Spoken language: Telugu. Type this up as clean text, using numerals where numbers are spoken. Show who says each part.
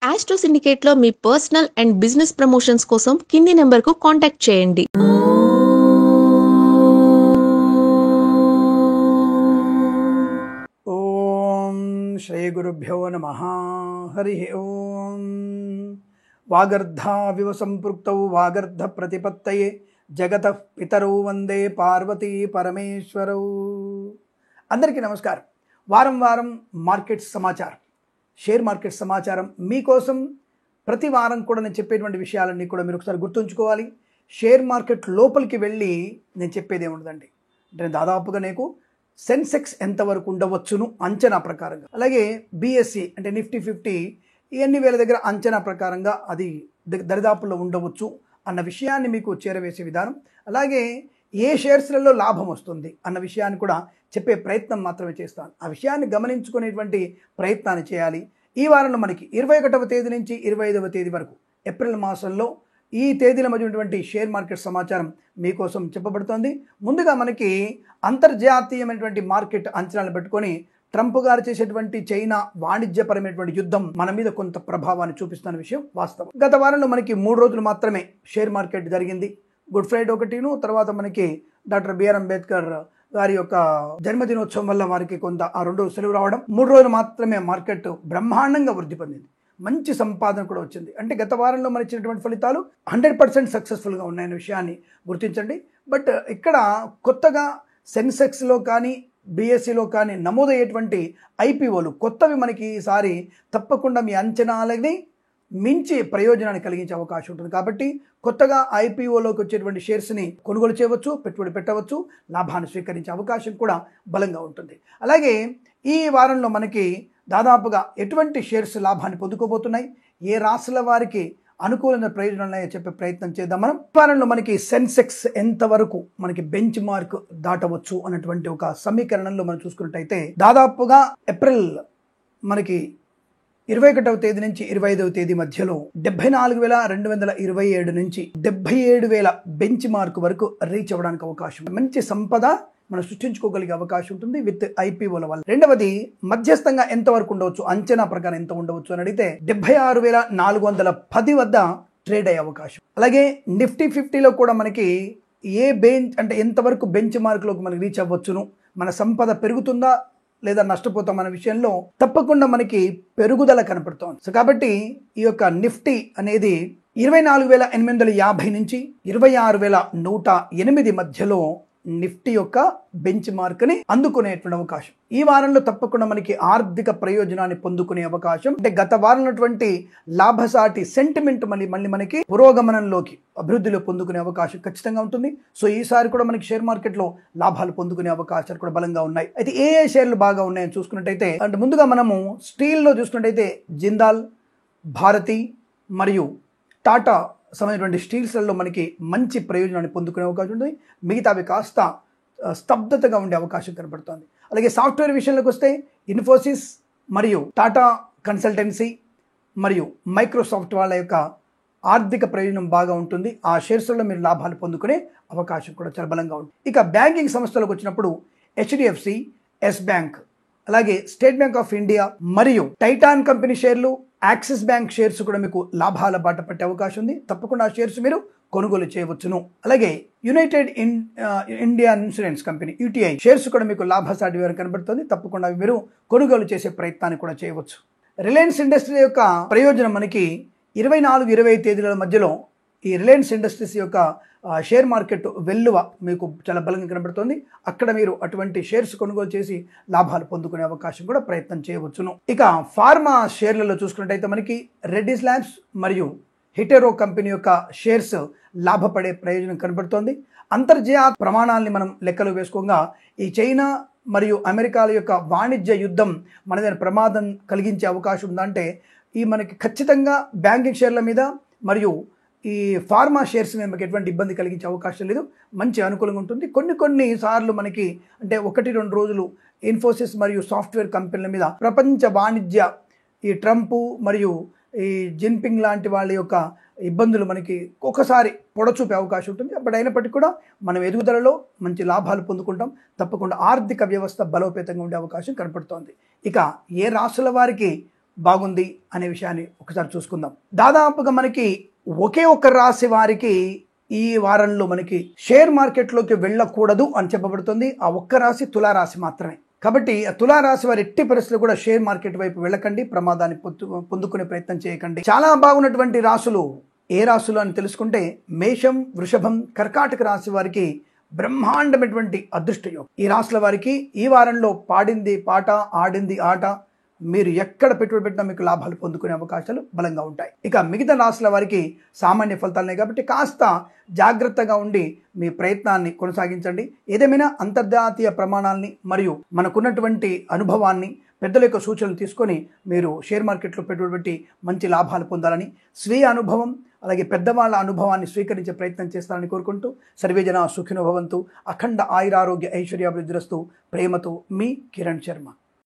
Speaker 1: ఆస్ట్రో సిండికేట్లో మీ పర్సనల్ అండ్ బిజినెస్ ప్రమోషన్స్ కోసం కింది నెంబర్కు కాంటాక్ట్ చేయండి.
Speaker 2: ఓం శ్రీ గురుభ్యో నమః. హరి ఓం. వాగర్ధావివ సంపృక్తౌ వాగర్ధ ప్రతిపత్తయే జగతః పితరౌ వందే పార్వతీ పరమేశ్వరౌ. అందరికీ నమస్కారం. వారం వారం మార్కెట్ సమాచారం, షేర్ మార్కెట్ సమాచారం మీకోసం ప్రతి వారం కూడా నేను చెప్పేటువంటి విషయాలన్నీ కూడా మీరు ఒకసారి గుర్తుంచుకోవాలి. షేర్ మార్కెట్ లోపలికి వెళ్ళి నేను చెప్పేది ఏముండదండి. అంటే దాదాపుగా నీకు సెన్సెక్స్ ఎంతవరకు ఉండవచ్చును అంచనా ప్రకారంగా, అలాగే బిఎస్సి అంటే నిఫ్టీ 50 ఎన్ని వేల దగ్గర అంచనా ప్రకారంగా అది దరిదాపుల్లో ఉండవచ్చు అన్న విషయాన్ని మీకు చేరవేసే విధానం, అలాగే ఏ షేర్స్లలో లాభం వస్తుంది అన్న విషయాన్ని కూడా చెప్పే ప్రయత్నం మాత్రమే చేస్తాను. ఆ విషయాన్ని గమనించుకునేటువంటి ప్రయత్నాన్ని చేయాలి. ఈ వారంలో మనకి 21వ తేదీ నుంచి 25వ తేదీ వరకు ఏప్రిల్ మాసంలో ఈ తేదీల మధ్య ఉన్నటువంటి షేర్ మార్కెట్ సమాచారం మీకోసం చెప్పబడుతోంది. ముందుగా మనకి అంతర్జాతీయమైనటువంటి మార్కెట్ అంచనాలు పెట్టుకొని ట్రంప్ గారు చేసేటువంటి చైనా వాణిజ్యపరమైనటువంటి యుద్ధం మన మీద కొంత ప్రభావాన్ని చూపిస్తున్న విషయం వాస్తవం. గత వారంలో మనకి 3 రోజులు మాత్రమే షేర్ మార్కెట్ జరిగింది. గుడ్ ఫ్రైడే ఒకటిను, తర్వాత మనకి డాక్టర్ బిఆర్ అంబేద్కర్ వారి యొక్క జన్మదినోత్సవం వల్ల వారికి కొంత ఆ 2 రోజులు సెలవు రావడం, 3 రోజులు మాత్రమే మార్కెట్ బ్రహ్మాండంగా వృద్ధి పొందింది. మంచి సంపాదన కూడా వచ్చింది. అంటే గత వారంలో మనం ఇచ్చినటువంటి ఫలితాలు 100% సక్సెస్ఫుల్గా ఉన్నాయనే విషయాన్ని గుర్తించండి. బట్ ఇక్కడ కొత్తగా సెన్సెక్స్లో కానీ బిఎస్సిలో కానీ నమోదయ్యేటువంటి ఐపీఓలు కొత్తవి మనకి ఈసారి తప్పకుండా మీ అంచనాలని మించి ప్రయోజనాన్ని కలిగించే అవకాశం ఉంటుంది. కాబట్టి కొత్తగా ఐపీఓలోకి వచ్చేటువంటి షేర్స్ని కొనుగోలు చేయవచ్చు, పెట్టుబడి పెట్టవచ్చు, లాభాన్ని స్వీకరించే అవకాశం కూడా బలంగా ఉంటుంది. అలాగే ఈ వారంలో మనకి దాదాపుగా ఎటువంటి షేర్స్ లాభాన్ని పొందుకోబోతున్నాయి, ఏ రాష్ట్రాల వారికి అనుకూలమైన ప్రయోజనాలు ఉన్నాయో చెప్పే ప్రయత్నం చేద్దాం. మనం ఈ వారంలో మనకి సెన్సెక్స్ ఎంతవరకు మనకి బెంచ్ మార్క్ దాటవచ్చు అన్నటువంటి ఒక సమీకరణంలో మనం చూసుకున్నట్టయితే దాదాపుగా ఏప్రిల్ మనకి 21వ తేదీ నుంచి 25వ తేదీ మధ్యలో 74,227 నుంచి 77,000 బెంచ్ మార్క్ వరకు రీచ్ అవ్వడానికి అవకాశం, మంచి సంపద మనం సృష్టించుకోగలిగే అవకాశం ఉంటుంది విత్ ఐపీఓల వల్ల. రెండవది మధ్యస్థంగా ఎంతవరకు ఉండవచ్చు, అంచనా ప్రకారం ఎంత ఉండవచ్చు అని అడిగితే 76,410 వద్ద ట్రేడ్ అయ్యే అవకాశం. అలాగే నిఫ్టీ 50లో కూడా మనకి ఏ బెంచ్ అంటే ఎంతవరకు బెంచ్ మార్క్లోకి మనకి రీచ్ అవ్వచ్చును, మన సంపద పెరుగుతుందా లేదా నష్టపోతాం అనే విషయంలో తప్పకుండా మనకి పెరుగుదల కనపడుతోంది. సో కాబట్టి ఈ యొక్క నిఫ్టీ అనేది 24,850 నుంచి 26,108 మధ్యలో నిఫ్టీ యొక్క బెంచ్ మార్క్ ని అందుకునేటువంటి అవకాశం ఈ వారంలో తప్పకుండా మనకి ఆర్థిక ప్రయోజనాన్ని పొందుకునే అవకాశం. అంటే గత వారంలోటువంటి లాభసాటి సెంటిమెంట్ మళ్ళీ మనకి పురోగమనంలోకి అభివృద్ధిలో పొందుకునే అవకాశం ఖచ్చితంగా ఉంటుంది. సో ఈసారి కూడా మనకి షేర్ మార్కెట్ లో లాభాలు పొందుకునే అవకాశాలు కూడా బలంగా ఉన్నాయి. అయితే ఏ షేర్లు బాగా ఉన్నాయని చూసుకున్నట్టయితే అంటే ముందుగా మనము స్టీల్ లో చూసుకున్నట్టయితే జిందాల్, భారతి మరియు టాటా సమయటువంటి స్టీల్స్లలో మనకి మంచి ప్రయోజనాన్ని పొందుకునే అవకాశం ఉంటుంది. మిగతావి కాస్త స్తబ్దతగా ఉండే అవకాశం కనబడుతుంది. అలాగే సాఫ్ట్వేర్ విషయంలోకి వస్తే ఇన్ఫోసిస్ మరియు టాటా కన్సల్టెన్సీ మరియు మైక్రోసాఫ్ట్ వాళ్ళ యొక్క ఆర్థిక ప్రయోజనం బాగా ఉంటుంది. ఆ షేర్స్లో మీరు లాభాలు పొందుకునే అవకాశం కూడా చాలా బలంగా ఉంటుంది. ఇక బ్యాంకింగ్ సంస్థలకు వచ్చినప్పుడు హెచ్డిఎఫ్సి, ఎస్ బ్యాంక్, అలాగే స్టేట్ బ్యాంక్ ఆఫ్ ఇండియా మరియు టైటాన్ కంపెనీ షేర్లు, యాక్సిస్ బ్యాంక్ షేర్స్ కూడా మీకు లాభాల బాట పట్టే అవకాశం ఉంది. తప్పకుండా ఆ షేర్స్ మీరు కొనుగోలు చేయవచ్చును. అలాగే United Indian insurance company UTI shares కూడా మీకు లాభసాటి వివరం కనబడుతుంది. తప్పకుండా మీరు కొనుగోలు చేసే ప్రయత్నాన్ని కూడా చేయవచ్చు. రిలయన్స్ ఇండస్ట్రీ యొక్క ప్రయోజనం మనకి 24-25 తేదీల మధ్యలో ఈ రిలయన్స్ ఇండస్ట్రీస్ యొక్క షేర్ మార్కెట్ వెల్లువ మీకు చాలా బలంగా కనబడుతుంది. అక్కడ మీరు అటువంటి షేర్స్ కొనుగోలు చేసి లాభాలు పొందుకునే అవకాశం కూడా ప్రయత్నం చేయవచ్చును. ఇక ఫార్మా షేర్లలో చూసుకున్నట్టయితే మనకి రెడ్డిస్ ల్యాబ్స్ మరియు హిటెరో కంపెనీ యొక్క షేర్స్ లాభపడే ప్రయోజనం కనబడుతోంది. అంతర్జాతీయ ప్రమాణాలని మనం లెక్కలు వేసుకోగా ఈ చైనా మరియు అమెరికాల యొక్క వాణిజ్య యుద్ధం మన దగ్గర ప్రమాదం కలిగించే అవకాశం ఉందంటే ఈ మనకి ఖచ్చితంగా బ్యాంకింగ్ షేర్ల మీద మరియు ఈ ఫార్మా షేర్స్ మీద మనకి ఎటువంటి ఇబ్బంది కలిగించే అవకాశం లేదు, మంచి అనుకూలంగా ఉంటుంది. కొన్ని సార్లు మనకి అంటే 1-2 రోజులు ఇన్ఫోసిస్ మరియు సాఫ్ట్వేర్ కంపెనీల మీద ప్రపంచ వాణిజ్య ఈ ట్రంప్ మరియు ఈ జిన్పింగ్ లాంటి వాళ్ళ యొక్క ఇబ్బందులు మనకి ఒకసారి పొడచూపే అవకాశం ఉంటుంది. బట్ అయినప్పటికీ కూడా మనం ఎదుగుదలలో మంచి లాభాలు పొందుకుంటాం. తప్పకుండా ఆర్థిక వ్యవస్థ బలోపేతంగా ఉండే అవకాశం కనపడుతోంది. ఇక ఏ రాష్ట్రాల వారికి బాగుంది అనే విషయాన్ని ఒకసారి చూసుకుందాం. దాదాపుగా మనకి ఒకే ఒక్క రాశి వారికి ఈ వారంలో మనకి షేర్ మార్కెట్లోకి వెళ్ళకూడదు అని చెప్పబడుతుంది. ఆ ఒక్క రాశి తులారాశి మాత్రమే. కాబట్టి తులారాశి వారి ఎట్టి పరిస్థితులు కూడా షేర్ మార్కెట్ వైపు వెళ్ళకండి, ప్రమాదాన్ని పొందుకునే ప్రయత్నం చేయకండి. చాలా బాగున్నటువంటి రాశులు ఏ రాశులు అని తెలుసుకుంటే మేషం, వృషభం, కర్కాటక రాశి వారికి బ్రహ్మాండమైనటువంటి అదృష్టయోగం. ఈ రాశుల వారికి ఈ వారంలో పాడింది పాట, ఆడింది ఆట, మీరు ఎక్కడ పెట్టుబడి పెట్టినా మీకు లాభాలు పొందుకునే అవకాశాలు బలంగా ఉంటాయి. ఇక మిగతా రాశుల వారికి సామాన్య ఫలితాలనే కాబట్టి కాస్త జాగ్రత్తగా ఉండి మీ ప్రయత్నాన్ని కొనసాగించండి. ఏదేమైనా అంతర్జాతీయ ప్రమాణాలని మరియు మనకున్నటువంటి అనుభవాన్ని, పెద్దల యొక్క సూచనలు తీసుకొని మీరు షేర్ మార్కెట్లో పెట్టుబడి పెట్టి మంచి లాభాలు పొందాలని, స్వీయ అనుభవం అలాగే పెద్దవాళ్ళ అనుభవాన్ని స్వీకరించే ప్రయత్నం చేస్తారని కోరుకుంటూ సర్వేజన సుఖినో భవంతు. అఖండ ఆయురారోగ్య ఐశ్వర్యాభివృద్ధిరస్తు. ప్రేమతో మీ కిరణ్ శర్మ.